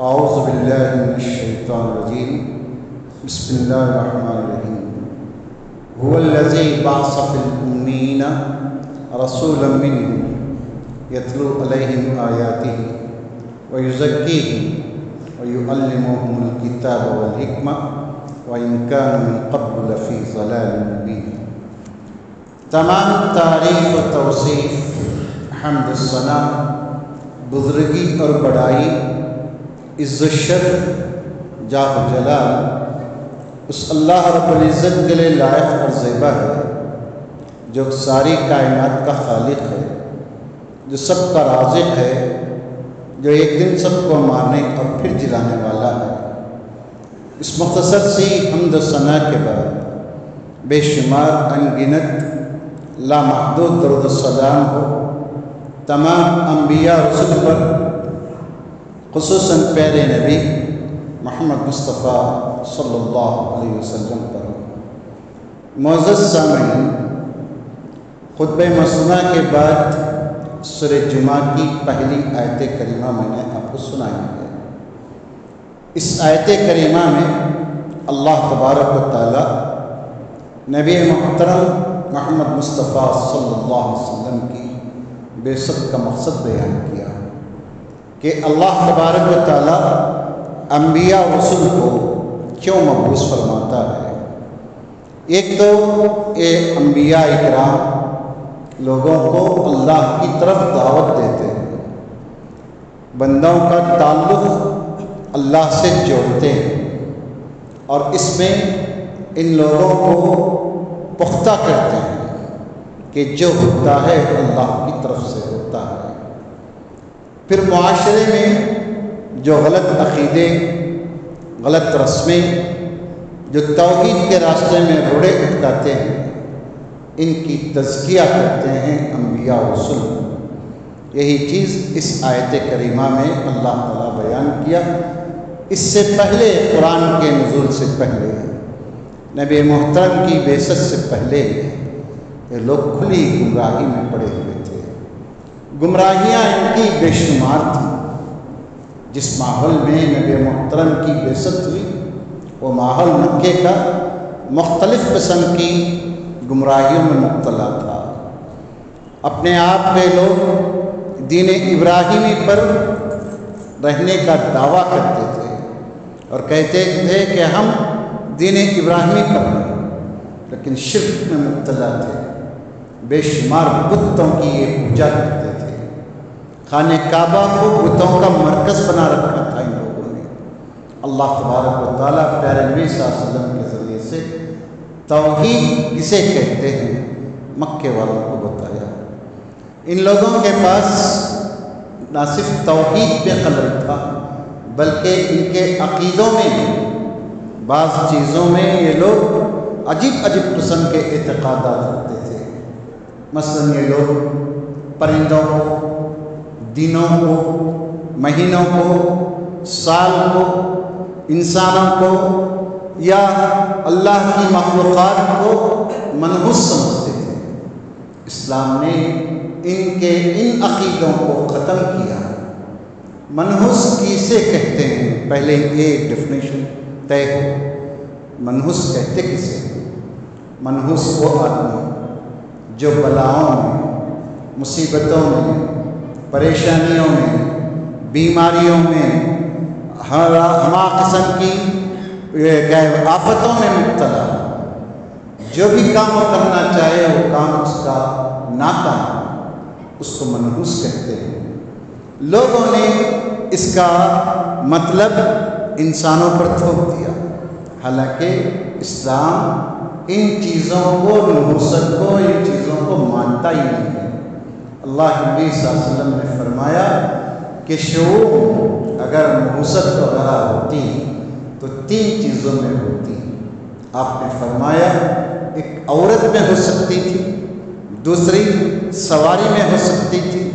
اعوذ باللہ من الشیطان الرجیم بسم اللہ الرحمن الرحیم هو الذی بعث فی الأمین رسولا منهم یتلو علیہم آیاتہ ویزکیہم ویعلمهم الکتاب والحکمہ وإن كانوا من قبل لفی ضلال مبین۔ تمام تعریف و توصیف، حمد و ثنا، بزرگی اور بڑائی، عز و شرف، جاہ و جلال اس اللہ رب العزت کے لیے لائق اور زیبا ہے جو ساری کائنات کا خالق ہے، جو سب کا رازق ہے، جو ایک دن سب کو مارنے اور پھر جلانے والا ہے۔ اس مختصر سی حمد و ثنا کے بعد بے شمار انگنت لامحدود درود و سلام ہو تمام انبیاء رسول پر، خصوصاً پیارے نبی محمد مصطفیٰ صلی اللہ علیہ وسلم پر۔ معزز سامعین، خطبہ مسنہ کے بعد سورہ جمعہ کی پہلی آیت کریمہ میں نے آپ کو سنائی ہے۔ اس آیت کریمہ میں اللہ تبارک و تعالی نبی محترم محمد مصطفیٰ صلی اللہ علیہ وسلم کی بعثت کا مقصد بیان کیا کہ اللہ تبارک و تعالی انبیاء رسول کو کیوں مبعوث فرماتا ہے۔ ایک تو یہ انبیاء اکرام لوگوں کو اللہ کی طرف دعوت دیتے ہیں، بندوں کا تعلق اللہ سے جوڑتے ہیں اور اس میں ان لوگوں کو پختہ کرتے ہیں کہ جو ہوتا ہے اللہ کی طرف سے ہوتا ہے۔ پھر معاشرے میں جو غلط عقیدے، غلط رسمیں جو توحید کے راستے میں روڑے اٹکاتے ہیں، ان کی تزکیہ کرتے ہیں انبیاء و رسول۔ یہی چیز اس آیت کریمہ میں اللہ تعالیٰ بیان کیا۔ اس سے پہلے قرآن کے نزول سے پہلے، نبی محترم کی بعثت سے پہلے یہ لوگ کھلی گمراہی میں پڑے ہوئے تھے۔ گمراہیاں ان کی بے شمار تھیں۔ جس ماحول میں نبی محترم کی بعثت ہوئی وہ ماحول مکے کا مختلف قسم کی گمراہیوں میں مبتلا تھا۔ اپنے آپ پہ لوگ دین ابراہیمی پر رہنے کا دعویٰ کرتے تھے اور کہتے تھے کہ ہم دین ابراہیمی پر ہیں، لیکن شرک میں مبتلا تھے۔ بے شمار بتوں کی یہ پوجا کرتے تھے۔ خانہ کعبہ کو بتوں کا مرکز بنا رکھا تھا ان لوگوں نے۔ اللہ تبارک و تعالیٰ پیارے نبی صلی اللہ علیہ وسلم کے ذریعے سے توحید کسے کہتے ہیں مکے والوں کو بتایا۔ ان لوگوں کے پاس نہ صرف توحید پہ قلم تھا بلکہ ان کے عقیدوں میں بعض چیزوں میں یہ لوگ عجیب عجیب قسم کے اعتقادات رکھتے تھے۔ مثلاً یہ لوگ پرندوں کو، دنوں کو، مہینوں کو، سال کو، انسانوں کو یا اللہ کی مخلوقات کو منحوس سمجھتے تھے۔ اسلام نے ان کے ان عقیدوں کو ختم کیا۔ منحوس کسے کہتے ہیں؟ پہلے ایک ڈیفینیشن طے ہو۔ منحوس کہتے کسے؟ منحوس وہ آدمی جو بلاؤں میں، مصیبتوں میں، پریشانیوں میں، بیماریوں میں، ہما قسم کی آفتوں میں مبتلا، جو بھی کام کرنا چاہے وہ کام اس کا ناکام، اس کو منحوس کہتے ہیں۔ لوگوں نے اس کا مطلب انسانوں پر تھوپ دیا، حالانکہ اسلام ان چیزوں کو، نحوست کو، ان چیزوں کو مانتا ہی نہیں ہے۔ اللہ نبی صلی اللہ علیہ وسلم نے فرمایا کہ شعور اگر نحوست وغیرہ ہوتی تو 3 چیزوں میں ہوتی۔ آپ نے فرمایا ایک عورت میں ہو سکتی تھی، دوسری سواری میں ہو سکتی تھی،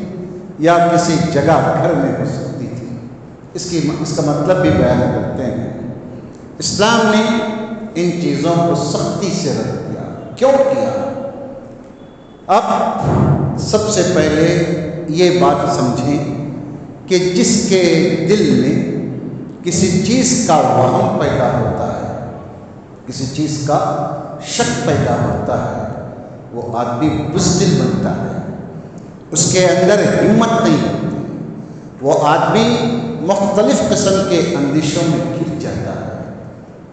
یا کسی جگہ گھر میں ہو سکتی تھی۔ اس کا مطلب بھی بیان کرتے ہیں۔ اسلام نے ان چیزوں کو سختی سے رد کیا۔ کیوں کیا؟ اب سب سے پہلے یہ بات سمجھیں کہ جس کے دل میں کسی چیز کا وہم پیدا ہوتا ہے، کسی چیز کا شک پیدا ہوتا ہے، وہ آدمی بزدل بنتا ہے، اس کے اندر ہمت نہیں ہوتی، وہ آدمی مختلف قسم کے اندیشوں میں گر جاتا ہے۔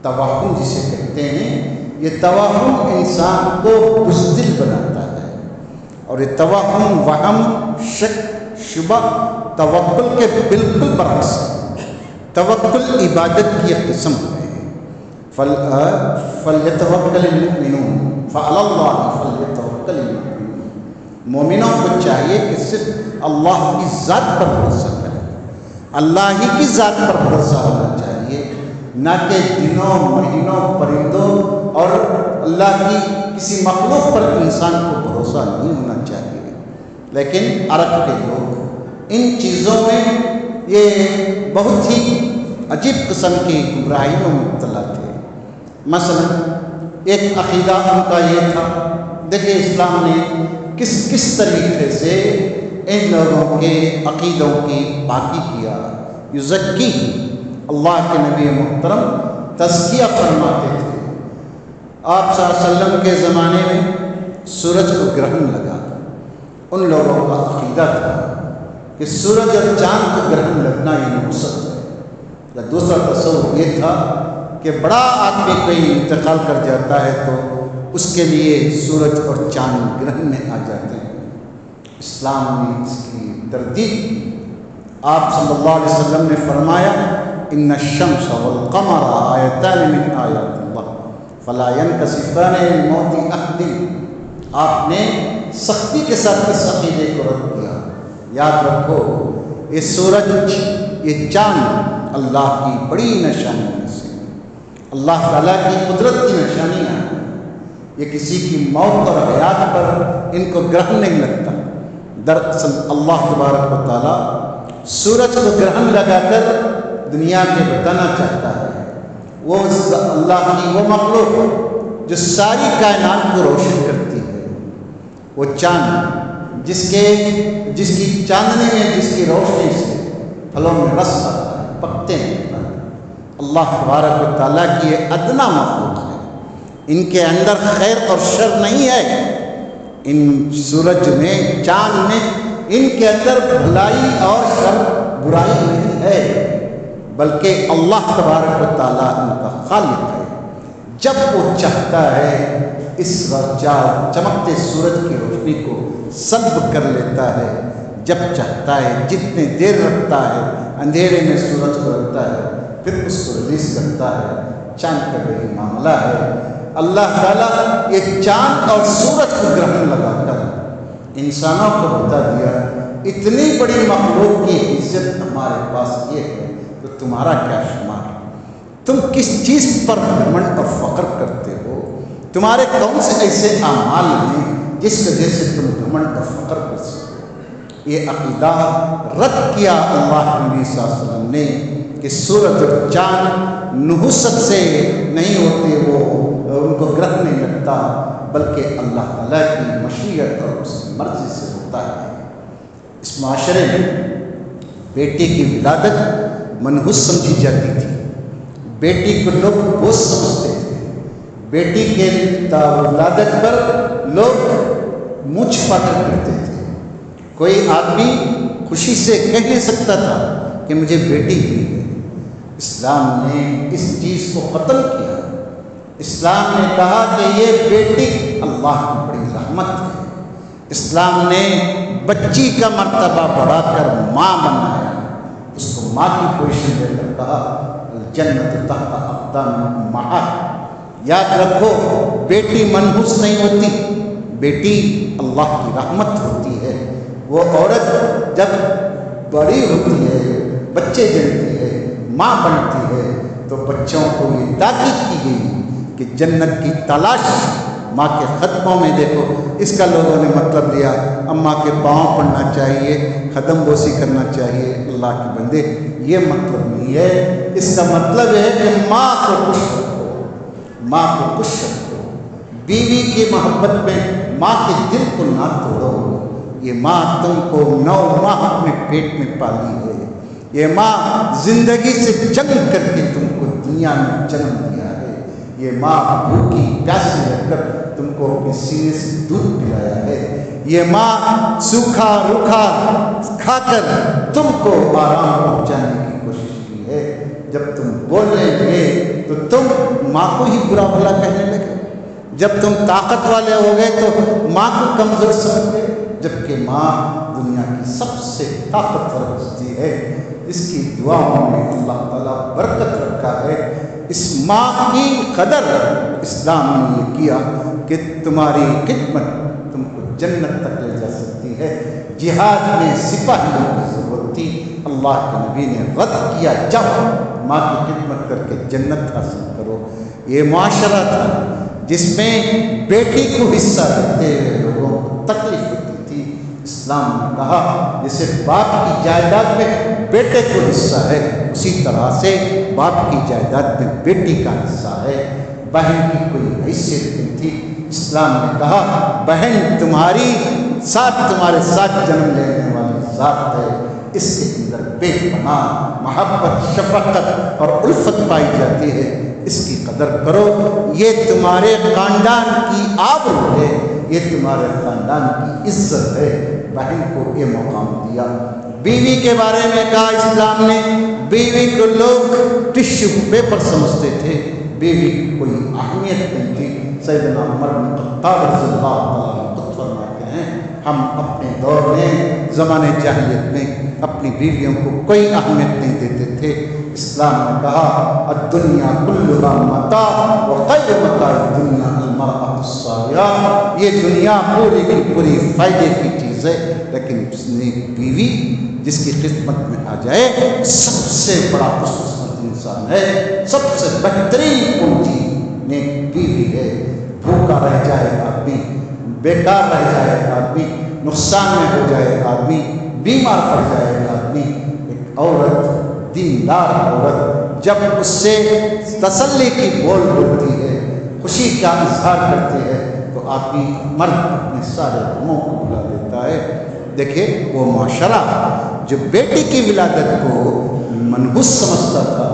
توہم جسے کہتے ہیں، یہ توہم انسان کو بزدل بناتا ہے، اور یہ توہم، وہم، شک، شبہ توکل کے بالکل برعکس ہے۔ توکل عبادت کی ایک قسم ہے۔ فَلْيَتَوَكَّلِ الْمُؤْمِنُونَ فَعَلَى اللَّهِ فَلْيَتَوَكَّلِ الْمُؤْمِنُونَ۔ مومنوں کو چاہیے کہ صرف اللہ کی ذات پر بھروسہ کریں، اللہ ہی کی ذات پر بھروسہ ہونا چاہیے، نہ کہ دنوں، مہینوں، پرندوں اور اللہ کی کسی مخلوق پر انسان کو بھروسہ نہیں ہونا چاہیے۔ لیکن عرب کے لوگ ان چیزوں میں یہ بہت ہی عجیب قسم کی گمراہیوں میں مبتلا تھے۔ مثلا ایک عقیدہ ان کا یہ تھا، دیکھیں اسلام نے کس طریقے سے ان لوگوں کے عقیدوں کی پاکی کیا۔ یزکی، اللہ کے نبی محترم تزکیہ فرماتے تھے۔ آپ صلی اللہ علیہ وسلم کے زمانے میں سورج کو گرہن لگا، ان لوگوں کا عقیدہ تھا کہ سورج اور چاند کو گرہن لگنا یہ نحوست ہے۔ یا دوسرا تصور یہ تھا کہ بڑا آدمی کوئی انتقال کر جاتا ہے تو اس کے لیے سورج اور چاند گرہن میں آ جاتے ہیں۔ اسلام نے اس کی تردید کی۔ آپ صلی اللہ علیہ وسلم نے فرمایا، ان الشمس والقمر آیتان من آیات اللہ فلا ينکسفان لموت احد۔ آپ نے سختی کے ساتھ اس عقیدے کو رد کیا۔ یاد رکھو، یہ سورج، یہ چاند اللہ کی بڑی نشانیوں میں سے، اللہ تعالیٰ کی قدرت کی نشانیاں ہیں۔ یہ کسی کی موت اور حیات پر ان کو گرہن نہیں لگتا۔ دراصل اللہ تبارک و تعالیٰ سورج کو گرہن لگا کر دنیا کے بتانا چاہتا ہے، وہ اللہ کی وہ مخلوق جو ساری کائنات کو روشن کرتی ہے، وہ چاند جس کی چاندنی میں، جس کی روشنی سے پھلوں میں رس آتا ہے، پکتے نکلتا ہے۔ اللہ تبارک و تعالیٰ کی یہ ادنا مخلوق ہے، ان کے اندر خیر اور شر نہیں ہے۔ ان سورج میں، چاند میں، ان کے اندر بھلائی اور شر، برائی نہیں ہے، بلکہ اللہ تبارک و تعالیٰ ان کا خالق ہے۔ جب وہ چاہتا ہے اس چمکتے سورج کی روشنی کو سلب کر لیتا ہے، جب چاہتا ہے جتنے دیر رکھتا ہے، اندھیرے میں سورج کو رکھتا ہے، پھر اس کو ریلیز کرتا ہے۔ چاند کا وہی معاملہ ہے۔ اللہ تعالیٰ یہ چاند اور سورج کو گرہن لگا کر انسانوں کو بتا دیا، اتنی بڑی مخلوق کی عزت ہمارے پاس یہ ہے تو تمہارا کیا شمار ہے؟ تم کس چیز پر گھمنڈ اور فخر کرتے ہو؟ تمہارے کون سے ایسے اعمال ہیں جس وجہ سے تم گھمنڈ اور فخر کر سکتے ہو؟ یہ عقیدہ رد کیا اللہ کے نبی صلی اللہ علیہ وسلم نے کہ سورج اور چاند نحوست سے نہیں ہوتے، وہ ان کو گرہن نہیں لگتا، بلکہ اللہ تعالیٰ کی مشیت اور اس کی مرضی سے ہوتا ہے۔ اس معاشرے میں بیٹی کی ولادت منحوس سمجھی جاتی تھی، بیٹی کو لوگ بوجھ سمجھتے تھے، بیٹی کے ولادت پر لوگ منہ چھپا کر کرتے تھے۔ کوئی آدمی خوشی سے کہہ نہیں سکتا تھا کہ مجھے بیٹی ہوئی ہے۔ اسلام نے اس چیز کو ختم کیا۔ اسلام نے کہا کہ یہ بیٹی اللہ کی بڑی رحمت ہے۔ اسلام نے بچی کا مرتبہ بڑھا کر ماں بنایا، اس کو ماں کی پوزیشن دے کر کہا الجنت تحت اقدام امہات۔ یاد رکھو، بیٹی منحوس نہیں ہوتی، بیٹی اللہ کی رحمت ہوتی ہے۔ وہ عورت جب بڑی ہوتی ہے، بچے جنتی ہے، ماں بنتی ہے، تو بچوں کو یہ تاکید کی گئی کہ جنت کی تلاش ماں کے خطبوں میں دیکھو۔ اس کا لوگوں نے مطلب لیا اماں کے پاؤں پڑنا چاہیے، قدم بوسی کرنا چاہیے۔ اللہ کے بندے، یہ مطلب نہیں ہے۔ اس کا مطلب ہے کہ ماں کو خوش رکھو، ماں کو خوش رکھو، بیوی کی محبت میں ماں کے دل کو نہ توڑو۔ یہ ماں تم کو 9 ماہ اپنے پیٹ میں پالی ہے، یہ ماں زندگی سے جنگ کر کے تم کو دنیا میں جنم دیا ہے، یہ ماں بھوکی پیاسی رہ کر تم کو اپنے سینے سے دودھ پلایا ہے، یہ ماں سوکھا روکھا کھا کر تم کو آرام پہنچانے کی کوشش کی ہے۔ جب تم بولنے لگے تو تم ماں کو ہی برا بھلا کہنے لگے، جب تم طاقت والے ہو گئے تو ماں کو کمزور سمجھ گئے، جبکہ ماں دنیا کی سب سے طاقتور ہستی ہے۔ اس کی دعاؤں میں اللہ تعالیٰ برکت رکھا ہے۔ اس ماں کی قدر اسلام نے یہ کیا کہ تمہاری خدمت تم کو جنت تک لے جا سکتی ہے۔ جہاد میں سپاہیوں کی ضرورت تھی، اللہ کے نبی نے رد کیا، جب ماں کی خدمت کر کے جنت حاصل کرو۔ یہ معاشرہ تھا جس میں بیٹی کو حصہ دیتے ہوئے لوگوں کو تکلیف ہوتی تھی۔ اسلام نے کہا جیسے باپ کی جائیداد میں بیٹے کو حصہ ہے، اسی طرح سے باپ کی جائیداد میں بیٹی کا حصہ ہے۔ بہن کی کوئی حیثیت نہیں تھی، اسلام نے کہا بہن تمہارے ساتھ جنم لینے والی ذات ہے، اس کے اندر بے پناہ محبت، شفقت اور الفت پائی جاتی ہے، اس کی قدر کرو۔ یہ تمہارے خاندان کی آبرو ہے، یہ تمہارے خاندان کی عزت ہے۔ بہن کو یہ مقام دیا۔ بیوی کے بارے میں کہا اسلام نے، بیوی کو لوگ ٹشو پیپر سمجھتے تھے، بیوی کی کوئی اہمیت نہیں تھی۔ سیدنا عمر بن خطاب رضی اللہ تعالیٰ عنہ فرماتے ہیں ہم اپنے دور میں زمانے جاہلیت میں اپنی بیویوں کو کوئی اہمیت نہیں دیتے تھے۔ اسلام نے کہا الدنیا کلھا متاع وخیر متاع الدنیا المرأۃ الصالحہ، یہ دنیا پوری کی پوری فائدے کی چیز ہے، لیکن اس نے بیوی جس کی خدمت میں آ جائے سب سے بڑا خوش قسمت انسان ہے، سب سے بہترین پونجی نیک بیوی ہے۔ بھوکا رہ جائے آدمی، بیکار رہ جائے آدمی، نقصان میں ہو جائے آدمی، بیمار پڑ جائے آدمی، ایک عورت، دیندار عورت جب اس سے تسلی کی بول بولتی ہے، خوشی کا اظہار کرتی ہے، تو آدمی مرد اپنے سارے غموں کو بھلا دیتا ہے۔ دیکھیں وہ معاشرہ جو بیٹی کی ولادت کو منحوس سمجھتا تھا،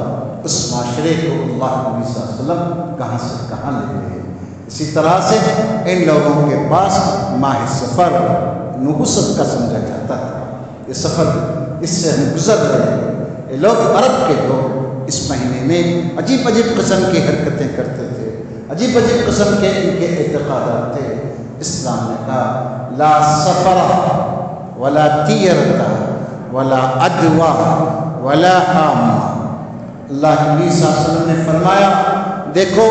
اس معاشرے کو اللہ نبی صلی اللہ علیہ وسلم کہاں سے کہاں لے گئے۔ اسی طرح سے ان لوگوں کے پاس ماہ سفر نحوست کا سمجھا جاتا تھا، یہ سفر اس سے ہم گزر رہے ہیں۔ یہ لوگ عرب کے لوگ اس مہینے میں عجیب عجیب قسم کی حرکتیں کرتے تھے، عجیب عجیب قسم کے ان کے اعتقادات تھے۔ اسلام نے کہا لا سفر ولا تیرتا ولا عدوا ولا حامہ۔ اللہ نبی صلی اللہ علیہ وسلم نے فرمایا دیکھو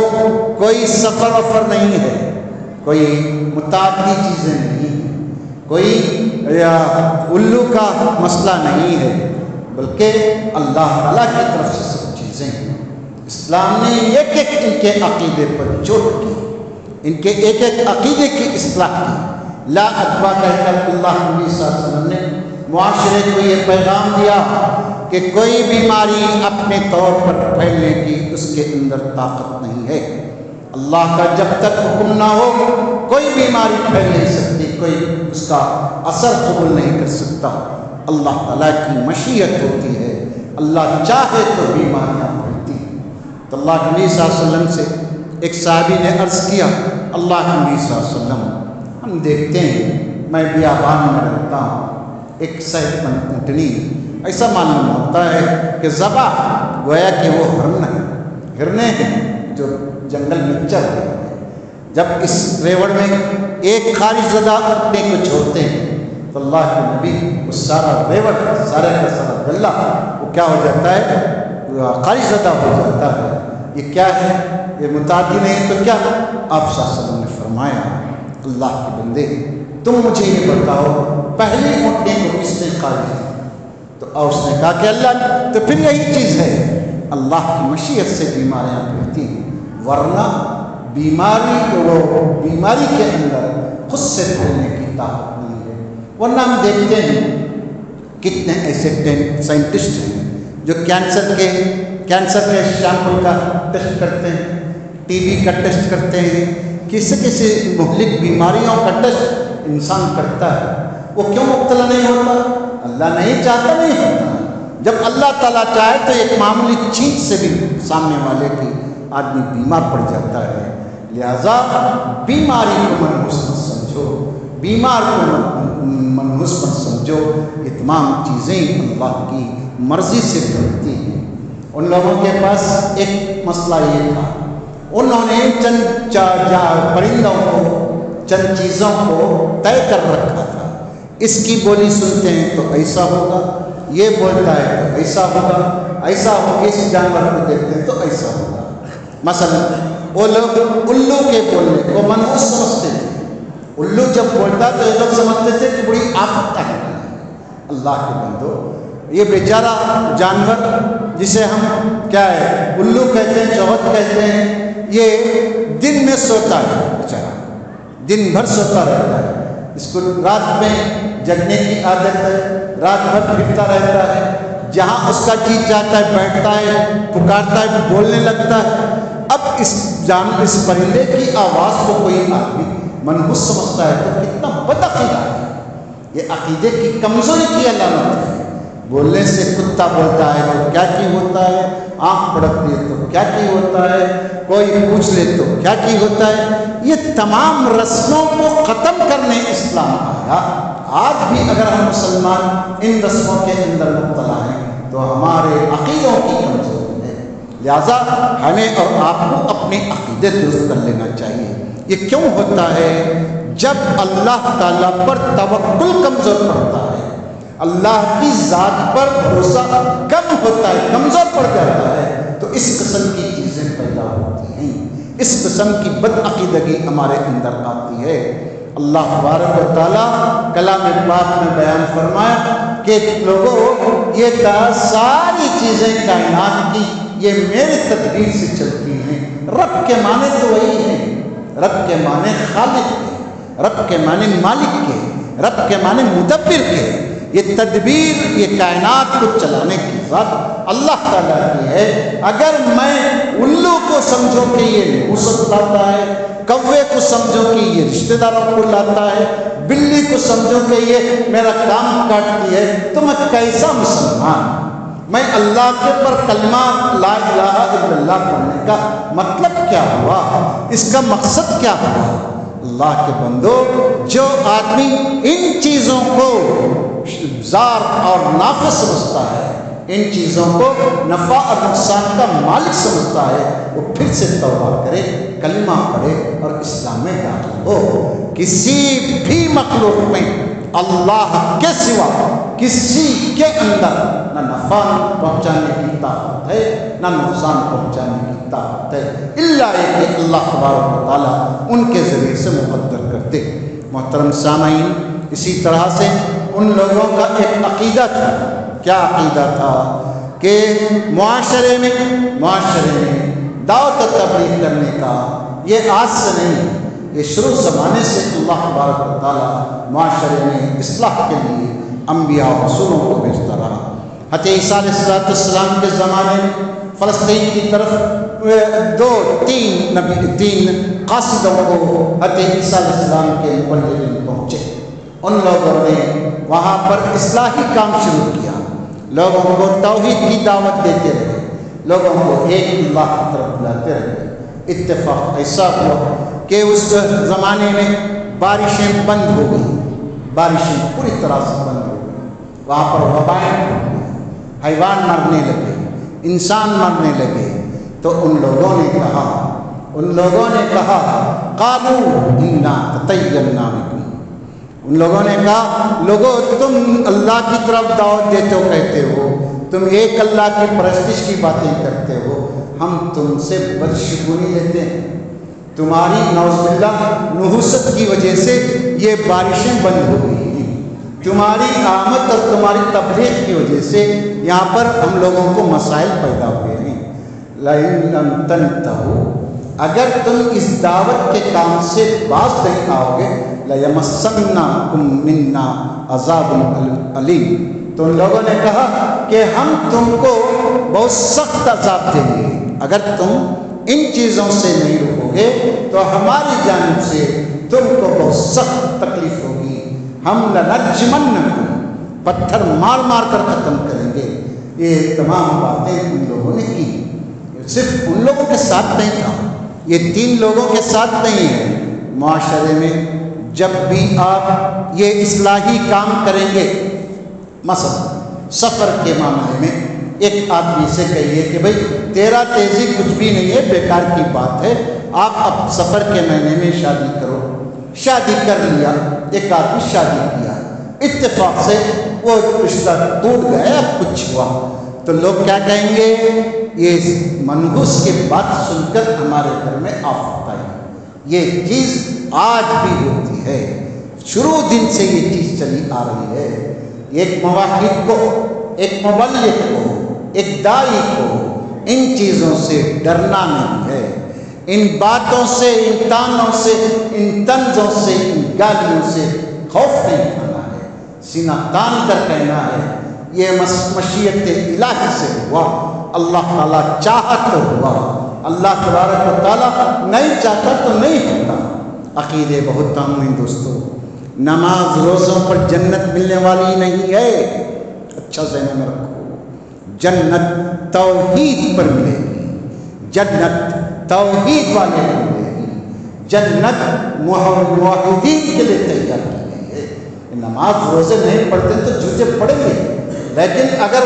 کوئی سفر وفر نہیں ہے، کوئی متعدی چیزیں نہیں ہیں، کوئی الو کا مسئلہ نہیں ہے، بلکہ اللہ تعالیٰ کی طرف سے سب چیزیں ہیں۔ اسلام نے ایک ایک ان کے عقیدے پر چوٹ کی، ان کے ایک ایک عقیدے کی اصلاح کی۔ لا ادوا کہہ کر اللہ نبی صلی اللہ علیہ وسلم نے معاشرے کو یہ پیغام دیا کہ کوئی بیماری اپنے طور پر پھیلنے کی اس کے اندر طاقت نہیں ہے۔ اللہ کا جب تک حکم نہ ہو کوئی بیماری پھیل نہیں سکتی، کوئی اس کا اثر قبول نہیں کر سکتا۔ اللہ تعالیٰ کی مشیت ہوتی ہے، اللہ چاہے تو بیماریاں پھیلتی ہیں۔ تو اللہ نبی صلی اللہ علیہ وسلم سے ایک صحابی نے عرض کیا اللہ نبی صلی اللہ علیہ وسلم ہم دیکھتے ہیں، میں بیابان میں رہتا ہوں، ایک صحت مند اونٹنی ایسا معلوم ہوتا ہے کہ ذبح گویا کہ وہ ہرنے ہیں جو جنگل میں چل رہے ہیں۔ جب اس ریوڑ میں ایک خارج زدہ اپنے کو چھوڑتے ہیں تو اللہ کے نبی اس سارا ریوڑ سارے کا سارا گلہ وہ کیا ہو جاتا ہے، خارج زدہ ہو جاتا ہے۔ یہ کیا ہے، یہ متعدی نہیں تو کیا؟ آپ صلی اللہ علیہ وسلم نے فرمایا اللہ کے بندے تم مجھے یہ بتاؤ پہلی اونٹنے کو کس نے خارج کی؟ تو اس نے کہا کہ اللہ، تو پھر یہی چیز ہے، اللہ کی مشیت سے بیماریاں پھیلتی ہیں، ورنہ بیماری کے اندر خود سے پھیلنے کی طاقت نہیں ہے۔ ورنہ ہم دیکھتے ہیں کتنے ایسے سائنٹسٹ ہیں جو کینسر کے شیمپل کا ٹیسٹ کرتے ہیں، ٹی بی کا ٹیسٹ کرتے ہیں، کسی مہلک بیماریوں کا ٹیسٹ انسان کرتا ہے، وہ کیوں مبتلا نہیں ہوتا؟ اللہ نہیں چاہتا نہیں ہوتا، جب اللہ تعالیٰ چاہے تو ایک معمولی چھینک سے بھی سامنے والے کی آدمی بیمار پڑ جاتا ہے۔ لہذا بیماری کو منحوس مت سمجھو، بیمار کو منحوس مت سمجھو، یہ تمام چیزیں اللہ کی مرضی سے بنتی ہیں۔ ان لوگوں کے پاس ایک مسئلہ یہ تھا، انہوں نے چند پرندوں کو، چند چیزوں کو طے کر رکھا تھا، اس کی بولی سنتے ہیں تو ایسا ہوگا، یہ بولتا ہے تو ایسا ہوگا، ایسا ہوگا، اس جانور کو دیکھتے ہیں تو ایسا ہوگا۔ مثلا وہ لوگ الو کے بولنے کو منحوس سمجھتے تھے، الو جب بولتا تو یہ لوگ سمجھتے تھے کہ بڑی آفت ہے۔ اللہ کے بندو، یہ بیچارہ جانور جسے ہم کیا ہے الو کہتے ہیں، چوہت کہتے ہیں، یہ دن میں سوتا ہے، بیچارہ دن بھر سوتا رہتا ہے، اس کو رات میں جگنے کی عادت ہے، رات بھر پھرتا رہتا ہے، جہاں اس کا جی چاہتا ہے بیٹھتا ہے، پکارتا ہے، بولنے لگتا ہے۔ اب اس پرندے کی آواز کو کوئی آدمی منحوس سمجھتا ہے تو کتنا بدعقیدہ ہے، یہ عقیدے کی کمزوری کی علامت ہے۔ بولنے سے کتا بولتا ہے تو کیا کی ہوتا ہے، آنکھ پڑکتی ہے تو کیا کی ہوتا ہے، کوئی پوچھ لے تو کیا کی ہوتا ہے، یہ تمام رسموں کو ختم کرنے اسلام آیا۔ آج بھی اگر ہم مسلمان ان رسموں کے اندر مبتلا ہیں تو ہمارے عقیدوں کی کمزوری ہے، لہذا ہمیں اور آپ کو اپنے عقیدے درست کر لینا چاہیے۔ یہ کیوں ہوتا ہے؟ جب اللہ تعالیٰ پر توکل کمزور پڑتا ہے، اللہ کی ذات پر بھروسہ کم ہوتا ہے، کمزور پڑ جاتا ہے، تو اس قسم کی چیزیں پیدا ہوتی ہیں، اس قسم کی بدعقیدگی ہمارے اندر آتی ہے۔ اللہ تبارک و تعالیٰ کلام پاک میں بیان فرمایا کہ لوگوں یہ ساری چیزیں کائنات کی یہ میرے تدبیر سے چلتی ہیں۔ رب کے معنی تو وہی ہیں، رب کے معنی خالق کے، رب کے معنی مالک کے، رب کے معنی مدبر کے۔ یہ تدبیر، یہ کائنات کو چلانے کی ذات اللہ تعالیٰ کی ہے۔ اگر میں الو کو سمجھو کہ یہ نحوست لاتا ہے، کوے کو سمجھو کہ یہ رشتہ داروں کو لاتا ہے، بلی کو سمجھو کہ یہ میرا کام کاٹتی ہے، تو میں کیسا مسلمان؟ میں اللہ کے پر کلمہ لا الہ الا اللہ پڑھنے کا مطلب کیا ہوا، اس کا مقصد کیا ہوا؟ اللہ کے بندو، جو آدمی ان چیزوں کو زار اور نافع سمجھتا ہے، ان چیزوں کو نفع اور نقصان کا مالک سمجھتا ہے، وہ پھر سے توبہ کرے، کلمہ پڑھے اور اسلام میں داخل ہو۔ کسی بھی مخلوق میں اللہ کے سوا کسی کے اندر نہ نفع پہنچانے کی طاقت ہے، نہ نقصان پہنچانے کی طاقت ہے، الا کہ اللہ تبارک و تعالیٰ ان کے ذریعے سے مقدر کرتے۔ محترم سامعین، اسی طرح سے ان لوگوں کا ایک عقیدہ تھا۔ کیا عقیدہ تھا؟ کہ معاشرے میں دعوت و تبلیغ کرنے کا یہ آج سے نہیں، یہ شروع زمانے سے اللہ تبارک و تعالیٰ معاشرے میں اصلاح کے لیے انبیاء و رسولوں کو بھیجتا رہا۔ حضرت عیسیٰ علیہ السلام کے زمانے میں فلسطین کی طرف تین قاصدوں کو حضرت عیسیٰ علیہ السلام کے مبلغین پہنچے۔ ان لوگوں نے وہاں پر اصلاحی کام شروع کیا، لوگوں کو توحید کی دعوت دیتے رہے، لوگوں کو ایک اللہ کی طرف بلاتے رہے۔ اتفاق ایسا ہوا کہ اس زمانے میں بارشیں بند ہو گئی، بارشیں پوری طرح سے بند ہو گئی، وہاں پر وبائیں ہو گئی، حیوان مرنے لگے، انسان مرنے لگے۔ تو ان لوگوں نے کہا قالوا انا تطیرنا بکم، ان لوگوں نے کہا لوگو تم اللہ کی طرف دعوت دیتے ہو، کہتے ہو تم ایک اللہ کی پرستش کی باتیں کرتے ہو، ہم تم سے بدشگونی لیتے ہیں، تمہاری نعوذ باللہ نحوست کی وجہ سے یہ بارشیں بند ہو گئی ہیں، تمہاری آمد اور تمہاری تبلیغ کی وجہ سے یہاں پر ہم لوگوں کو مسائل پیدا ہوئے ہیں۔ لَإِن لَمْ تَنْتَهُوا، اگر تم اس دعوت کے کام سے باز نہیں آؤ گے، لَيَمَسَّنَّكُم مِّنَّا عَذَابٌ أَلِيمٌ، تو ان لوگوں نے کہا کہ ہم تم کو بہت سخت عذاب دیں گے، اگر تم ان چیزوں سے نہیں رکو گے تو ہماری جانب سے تم کو بہت سخت تکلیف ہوگی، ہم لَنَرْجُمَنَّكُمْ، پتھر مار مار کر ختم کریں گے۔ یہ تمام باتیں ان لوگوں نے کی. صرف ان لوگوں کے ساتھ نہیں تھا، یہ 3 لوگوں کے ساتھ نہیں ہے. معاشرے میں جب بھی آپ یہ اصلاحی کام کریں گے، مثلا سفر کے معاملے میں ایک آدمی سے کہیے کہ بھائی تیرا تیزی کچھ بھی نہیں ہے، بیکار کی بات ہے، آپ اب سفر کے مہینے میں شادی کرو. شادی کر لیا، ایک آدمی شادی کیا، اتفاق سے وہ رشتہ ٹوٹ گیا، کچھ ہوا تو لوگ کیا کہیں گے؟ یہ منحوس کی بات سن کر ہمارے گھر میں آفت آئی. یہ چیز آج بھی ہوتی ہے، شروع دن سے یہ چیز چلی آ رہی ہے. ایک موحد کو، ایک مبلغ کو، ایک داعی کو ان چیزوں سے ڈرنا نہیں ہے، ان باتوں سے، ان تانوں سے، ان طنزوں سے، ان گالیوں سے خوف نہیں کھانا ہے. سینہ تان کر کہنا ہے یہ مشیت الہی سے ہوا، اللہ تعالیٰ چاہا تو ہوا، اللہ تبارک و تعالیٰ نہیں چاہتا تو نہیں ہوتا. عقیدے بہت عام ہیں دوستو، نماز روزوں پر جنت ملنے والی نہیں ہے. اچھا ذہن میں رکھو، جنت توحید پر ملے گی، جنت توحید والے کو ملے گی، جنت موحدین کے لیے تیار کی گئی ہے. نماز روزے نہیں پڑھتے تو جھوٹے پڑیں گے، لیکن اگر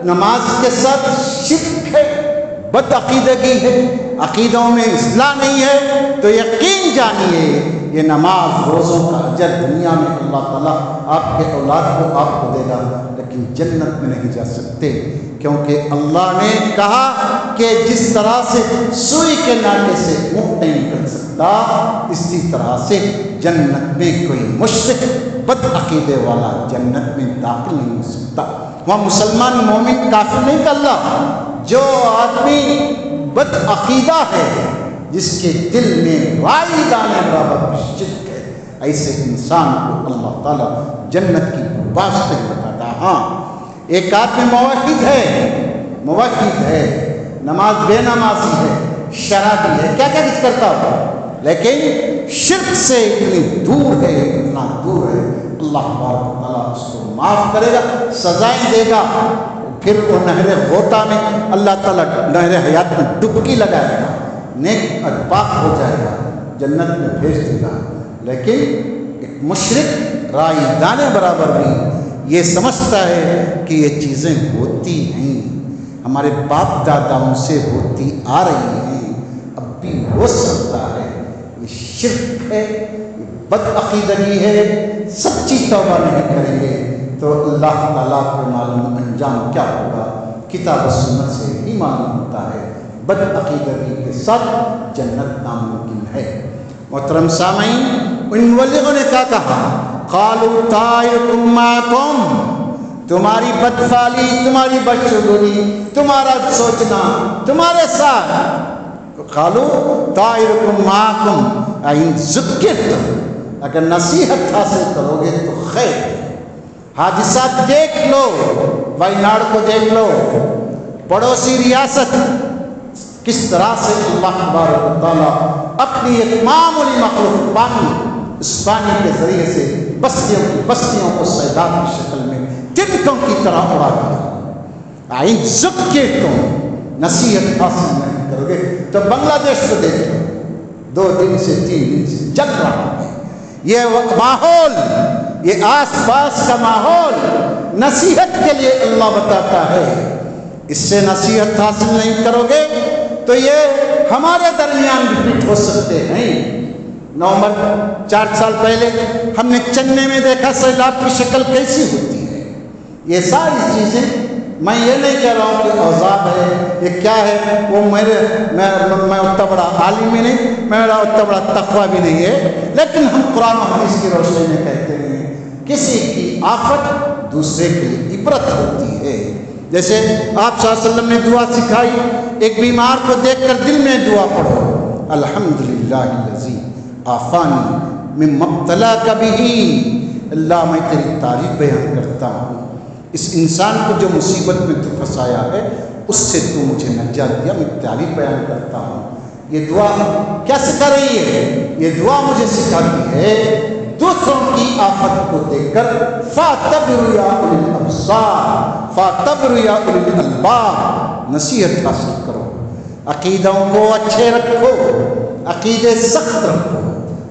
نماز کے ساتھ شرک ہے، بد عقیدگی ہے، عقیدوں میں اصلاح نہیں ہے، تو یقین جانیے یہ نماز روزوں کا اجر دنیا میں اللہ تعالیٰ آپ کے اولاد کو آپ کو دے گا، لیکن جنت میں نہیں جا سکتے. کیونکہ اللہ نے کہا کہ جس طرح سے سوئی کے ناکے سے منہ نہیں نکل سکتا، اسی طرح سے جنت میں کوئی مشرک بد عقیدے والا جنت میں داخل نہیں ہو سکتا. وہاں مسلمان مومن کافر نہیں کر اللہ. جو آدمی بد عقیدہ ہے، جس کے دل میں رائی دانے برابر شرک ہے، ایسے انسان کو اللہ تعالیٰ جنت کی بات نہیں بتاتا. ہاں ایک آدمی موحد ہے، نماز بے نمازی ہے، شرابی ہے، کیا کیا کچھ کرتا ہو، لیکن شرک سے اتنی دور ہے، اتنا دور ہے، اللہ تبارک تعالیٰ اس کو معاف کرے گا، سزائیں دے گا. پھر وہ نہر غوطہ میں اللہ تعالیٰ نہر حیات میں ڈبکی لگائے گا، نیک اور پاک ہو جائے گا، جنت میں بھیج دے گا. لیکن ایک مشرک رائی دانے برابر بھی یہ سمجھتا ہے کہ یہ چیزیں ہوتی ہیں، ہمارے باپ داداؤں سے ہوتی آ رہی ہیں، اب بھی ہو سکتا ہے. یہ شرک ہے، یہ بد عقیدگی ہے. سچی توبہ نہیں کریں گے تو اللہ تعالیٰ کو معلوم انجام کیا ہوگا، کتاب و سنت سے ہی معلوم ہوتا ہے. بد عقیدگی کے ساتھ جنت ناممکن ہے. محترم سامعین، ان مبلغوں نے کیا کہا؟ قالوا طائرکم معکم، تمہاری بدفعلی، تمہاری بدشگونی، تمہارا سوچنا تمہارے ساتھ. قالوا طائرکم معکم ان ذکرتم، اگر نصیحت حاصل کرو گے تو خیر. حادثات دیکھ لو، وائناڈ کو دیکھ لو، پڑوسی ریاست کس طرح سے اللہ تبارک و تعالیٰ اپنی ایک معمولی مخلوق پانی، اس پانی کے ذریعے سے بستیوں کو سیلاب کی شکل میں تنکوں کی طرح اڑا دیا. ان ذکرتم، نصیحت حاصل نہیں کرو گے تو بنگلہ دیش کو دیکھ لو، 2 دن سے 3 دن سے جل رہا ہے. یہ ماحول، یہ آس پاس کا ماحول نصیحت کے لیے اللہ بتاتا ہے. اس سے نصیحت حاصل نہیں کرو گے تو یہ ہمارے درمیان بھی فٹ ہو سکتے ہیں. نومبر 4 سال پہلے ہم نے چنئی میں دیکھا سیلاب کی شکل کیسی ہوتی ہے. یہ ساری چیزیں، میں یہ نہیں کہہ رہا ہوں کہ عذاب ہے، یہ کیا ہے، وہ میں اتنا بڑا عالم بھی نہیں، میرا اتنا بڑا تقویٰ بھی نہیں ہے، لیکن ہم قرآن و حدیث کی روشنی میں کہتے ہیں کسی کی آفت دوسرے کے لیے عبرت ہوتی ہے. جیسے آپ صلی اللہ علیہ وسلم نے دعا سکھائی، ایک بیمار کو دیکھ کر دل میں دعا پڑھو، الحمدللہ الذی عافانی مما ابتلاک بہ، اللہ میں تیری تعریف بیان کرتا ہوں، اس انسان کو جو مصیبت میں تو پھنسایا ہے اس سے تو مجھے نجات دیا، میں تعریف بیان کرتا ہوں. یہ دعا کیا سکھا رہی ہے؟ یہ دعا مجھے سکھاتی ہے دوسروں کی آفت کو دیکھ کر فَاعْتَبِرُوا يَا أُولِي الْأَبْصَارِ فَاعْتَبِرُوا يَا أُولِي الْأَلْبَابِ، نصیحت حاصل کرو، عقیدوں کو اچھے رکھو، عقیدے سخت رکھو،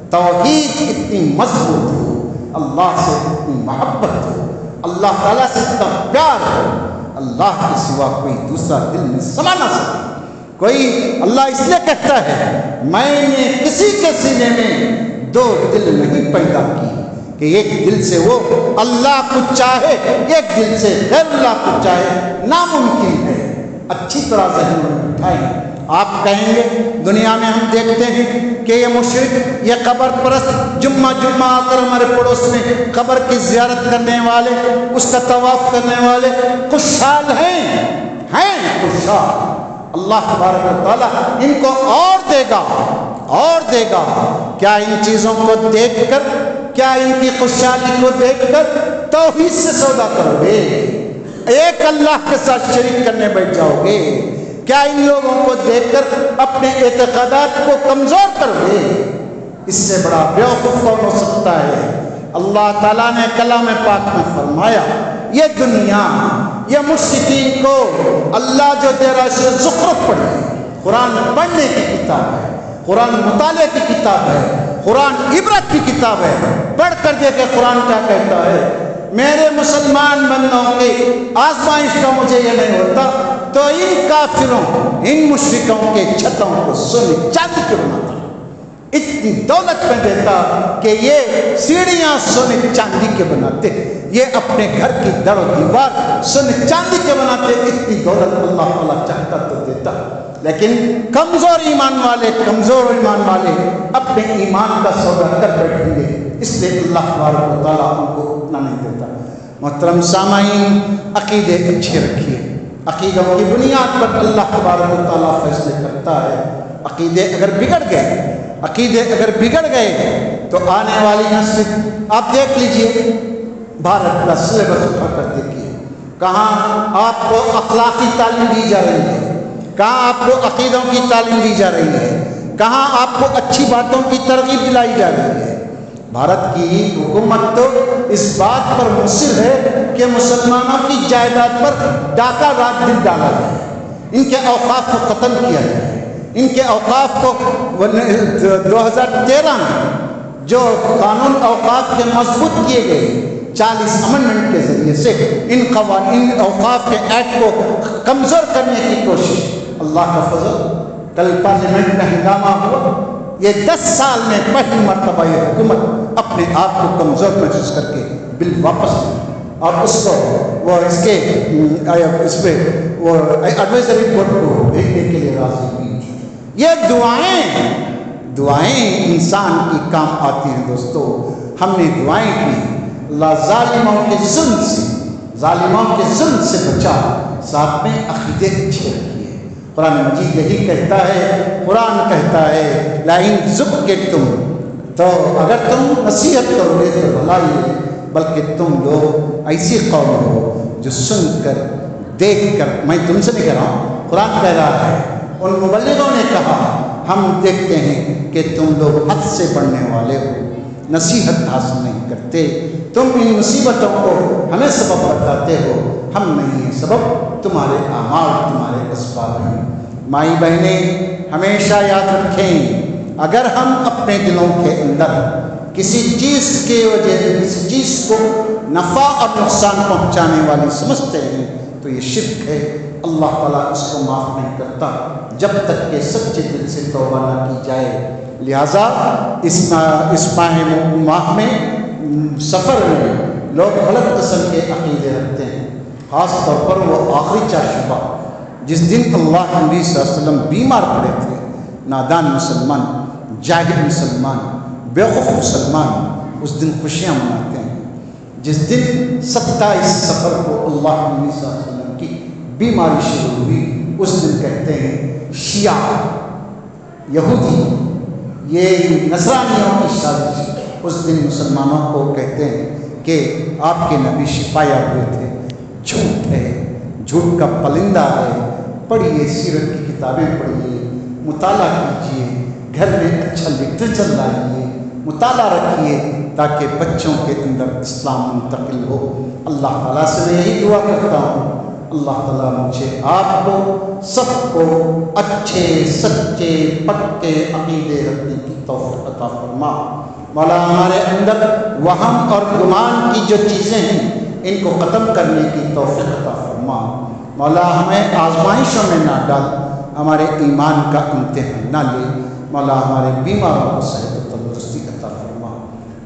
توحید اتنی مضبوط ہو، اللہ سے اتنی محبت ہو، اللہ تعالیٰ سے اتنا پیار ہو، اللہ کے سوا کوئی دوسرا دل میں سما نہ سکے۔ کوئی اللہ اس لیے کہتا ہے میں نے کسی کے سینے میں دو دل نہیں پیدا کی کہ ایک دل سے وہ اللہ کو چاہے، ایک دل سے غیر اللہ کو چاہے، ناممکن ہے۔ اچھی طرح ذہن میں بٹھائیں۔ آپ کہیں گے دنیا میں ہم دیکھتے ہیں کہ یہ مشرک، یہ قبر پرست جمعہ آ کر ہمارے پڑوس میں قبر کی زیارت کرنے والے، اس کا طواف کرنے والے خوشحال ہیں خوشحال۔ اللہ تبارک و تعالیٰ ان کو اور دے گا۔ کیا ان چیزوں کو دیکھ کر، کیا ان کی خوشحالی کو دیکھ کر توحید سے سودا کرو گے؟ ایک اللہ کے ساتھ شریک کرنے بیٹھ جاؤ گے؟ کیا ان لوگوں کو دیکھ کر اپنے اعتقادات کو کمزور کرو گے؟ اس سے بڑا بیوقوف کون ہو سکتا ہے؟ اللہ تعالیٰ نے کلام پاک میں فرمایا یہ دنیا، یہ مشرکین کو اللہ جو دے رہا ہے اسے زخرف پڑھے۔ قرآن پڑھنے کی کتاب ہے، قرآن مطالعے کی کتاب ہے، قرآن عبرت کی کتاب ہے۔ پڑھ کر دیکھے قرآن کیا کہتا ہے۔ میرے مسلمان بندوں کی آزمائش کا مجھے یہ نہیں ہوتا تو ان کافروں، ان مشرکوں کے چھتوں کو سونے چاندی کے بناتا، اتنی دولت میں دیتا کہ یہ سیڑھیاں سونے چاندی کے بناتے، یہ اپنے گھر کی در و دیوار سونے چاندی کے بناتے۔ اتنی دولت اللہ تعالیٰ چاہتا تو دیتا، لیکن کمزور ایمان والے اپنے ایمان کا سودا کر بیٹھیں گے، اس لیے اللہ تبارک و تعالیٰ ان کو اتنا نہیں دیتا۔ محترم سامعین، عقیدے اچھے رکھیے، عقیدوں کی بنیاد پر اللہ تبارک و تعالیٰ فیصلے کرتا ہے۔ عقیدے اگر بگڑ گئے تو آنے والی نسل، آپ دیکھ لیجئے بھارت کا سلیبس اٹھا کر دیکھیے، کہاں آپ کو اخلاقی تعلیم دی جا رہی ہے، کہاں آپ کو عقیدوں کی تعلیم دی جا رہی ہے، کہاں آپ کو اچھی باتوں کی ترغیب دلائی جا رہی ہے۔ بھارت کی حکومت تو اس بات پر مصر ہے کہ مسلمانوں کی جائیداد پر ڈاکہ راج دل ڈالا جائے، ان کے اوقاف کو ختم کیا جائے۔ ان کے اوقاف کو 2013 میں جو قانون اوقاف کے مضبوط کیے گئے 40 امنڈمنٹ کے ذریعے سے ان قوانین اوقاف کے ایکٹ کو کمزور کرنے کی کوشش، اللہ کا فضل، کل پارلیمنٹ میں ہنگامہ ہوا۔ یہ 10 سال میں پہلی مرتبہ یہ حکومت اپنے آپ کو کمزور محسوس کر کے بل واپس لی اور اس کو وہ اس پہ وہ ایڈوائزری بورڈ کو بھیجنے کے لیے راضی ہوئی۔ یہ دعائیں انسان کی کام آتی ہیں دوستو۔ ہم نے دعائیں کی، اللہ ظالموں کے ظلم سے بچا، ساتھ میں عقیدے اچھے رکھیے۔ قرآن مجید یہی کہتا ہے، قرآن کہتا ہے لَئِن ذُكِّرْتُمْ، تو اگر تم نصیحت کرو گے تو بھلائی ہے، بلکہ تم لوگ ایسی قوم ہو جو سن کر دیکھ کر، میں تم سے نہیں کہہ رہا ہوں، قرآن کہہ رہا ہے، ان مبلغوں نے کہا ہم دیکھتے ہیں کہ تم لوگ حد سے بڑھنے والے ہو، نصیحت حاصل نہیں کرتے، تم ان مصیبتوں کو ہمیں سبب بتاتے ہو، ہم نہیں ہیں سبب، تمہارے اعمال، تمہارے اسباب ہیں۔ مائی بہنیں ہمیشہ یاد رکھیں، اگر ہم اپنے دلوں کے اندر کسی چیز کی وجہ سے کسی چیز کو نفع اور نقصان پہنچانے والی سمجھتے ہیں تو یہ شرک ہے، اللہ تعالیٰ اس کو معاف نہیں کرتا جب تک کہ سچے دل سے توبہ نہ کی جائے۔ لہٰذا اس ماہ میں سفر میں لوگ غلط قسم کے عقیدے رکھتے ہیں، خاص طور پر وہ آخری چاشبہ جس دن اللہ نبی صلی اللہ علیہ وسلم بیمار پڑے تھے۔ نادان مسلمان، جاہل مسلمان، بیوقوف مسلمان اس دن خوشیاں مناتے ہیں۔ جس دن 27 سفر کو اللہ نبی صلی اللہ علیہ وسلم کی بیماری شروع ہوئی، اس دن کہتے ہیں شیعہ یہودی، یہ نصرانیوں کی سازش، اس دن مسلمانوں کو کہتے ہیں کہ آپ کے نبی شفایا ہوئے تھے۔ جھوٹ ہے، جھوٹ کا پلندہ ہے۔ پڑھیے، سیرت کی کتابیں پڑھیے، مطالعہ کیجیے، گھر میں اچھا لٹریچر لائیے، مطالعہ رکھیے تاکہ بچوں کے اندر اسلام منتقل ہو۔ اللہ تعالیٰ سے میں یہی دعا کرتا ہوں، اللہ تعالیٰ مجھے آپ کو سب کو اچھے سچے پکے عقیدے رکھنے کی توفیق عطا فرما۔ مولا ہمارے اندر وہم اور گمان کی جو چیزیں ہیں ان کو ختم کرنے کی توفیق عطا فرما۔ مولا ہمیں آزمائشوں میں نہ ڈال، ہمارے ایمان کا امتحان نہ لے۔ مولا ہمارے بیماروں کو صحت و تندرستی عطا فرما۔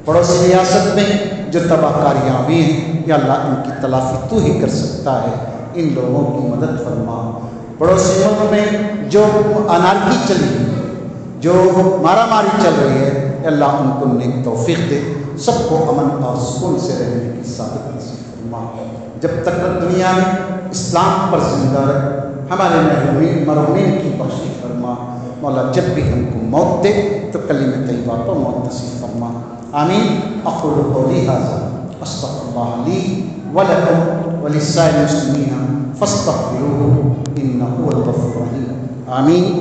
پڑوسی ریاست میں جو تباہ کاریاں ہوئی ہیں یا اللہ ان کی تلافی تو ہی کر سکتا ہے، ان لوگوں کی مدد فرما۔ پڑوسی ملک میں جو انارکی چلی ہے، جو مارا ماری چل رہی ہے، اللہ ان کو نیک توفیق دے، سب کو امن اور سکون سے رہنے کی سعادت نصیب فرما۔ جب تک دنیا میں اسلام پر زندہ رہے، ہمارے مرحومین کی بخشش فرما۔ مولا جب بھی ہم کو موت دے تو کلمہ طیبہ پر موت نصیب فرما۔ آمین۔ اقول قولی ھذا استغفر اللہ لی ولکم ولسائر المسلمین فاستغفروہ انہ هو الغفور الرحیم۔ آمین۔